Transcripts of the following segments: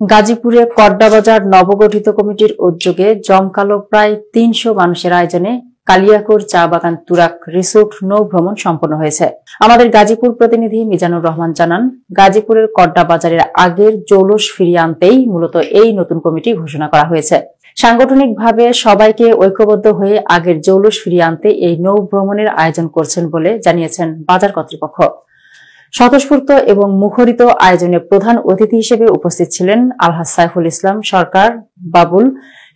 গাজীপুরে কড্ডাবাজার নবগঠিত কমিটির উদ্যোগে জমকালো প্রায় ৩০০ মানুষের আয়োজনে কালিয়াকৈর চা বাগান তুরাগ রিসোর্ট নৌ ভ্রমণ সম্পন্ন হয়েছে। আমাদের গাজীপুর প্রতিনিধি মিজানুর রহমান জানান, গাজীপুরের কড্ডাবাজারের আগের জৌলুস ফিরিয়ে আনতেই মূলত এই নতুন কমিটি ঘোষণা করা হয়েছে। সাংগঠনিকভাবে সবাইকে ঐক্যবদ্ধ হয়ে আগের জৌলুস ফিরিয়ে আনতে এই নৌ ভ্রমণের আয়োজন করছেন বলে জানিয়েছেন বাজার কর্তৃপক্ষ। স্বতঃস্ফূর্ত এবং মুখরিত আয়োজনে প্রধান অতিথি হিসেবে উপস্থিত ছিলেন আলহাজ সাইফুল ইসলাম সরকার বাবুল,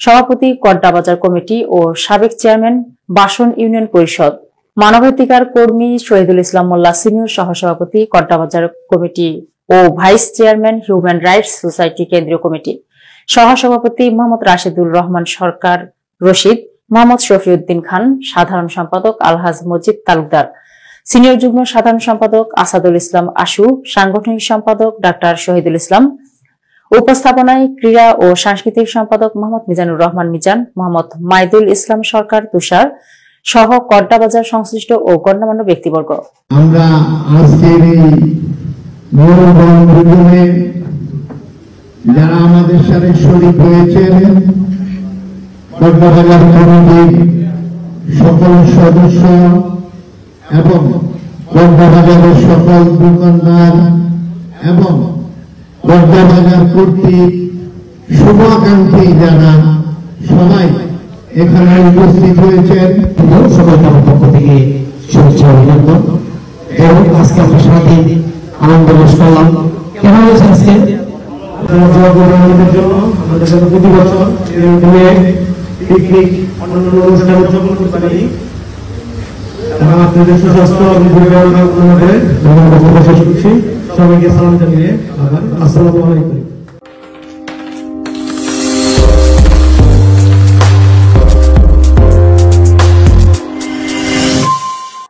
সভাপতি কড্ডাবাজার কমিটি ও সাবেক চেয়ারম্যান বাসন ইউনিয়ন পরিষদ, মানবাধিকার কর্মী শহীদুল ইসলাম মোল্লা সিনিয়র সহসভাপতি কড্ডাবাজার কমিটি ও vice chairman human rights society কেন্দ্রীয় কমিটি, সহসভাপতি মোহাম্মদ রাশেদুল রহমান সরকার রশিদ, মোহাম্মদ শফিউদ্দিন খান, সাধারণ সম্পাদক আলহাজ মজিদ তালুকদার, সিনিয়র যুগ্ম সাধারণ সম্পাদক আসাদুল ইসলাম আশু, সাংগঠনিক সম্পাদক ডাক্তার শহীদুল ইসলাম, উপস্থাপনায় ক্রীড়া ও সাংস্কৃতিক সম্পাদক মোহাম্মদ মিজানুর রহমান মিজান, মোহাম্মদ মাইদুল ইসলাম সরকার তুষার সহ কড্ডাবাজার সংশ্লিষ্ট ও গণ্যমান্য ব্যক্তিবর্গ। আমরা আজকের এই যারা আমাদের সাথে শরীক হয়েছেন, কড্ডাবাজার কমিটির সকল সদস্য এবং কড্ডাবাজারের সকল দোকানদার এবং কড্ডাবাজার কর্তৃক শুভাকাঙ্ক্ষী যারা সবাই এখানে উপস্থিত হয়েছেন, সবাইকে আমার পক্ষ থেকে শুভেচ্ছা অভিনন্দন। এবং আজকে আমরা সারাদিন আনন্দ রস করলাম। কেমন হয়েছে আজকে? আমাদের জন্য আমাদের প্রতি বছর পিকনিক অন্যান্য অনুষ্ঠান উদযাপন করতে পারি। আপনাদের সুস্বাস্থ্য ধন্যবাদ শেষ করছি। সবাইকে সালাম জানিয়ে আসসালামু আলাইকুম।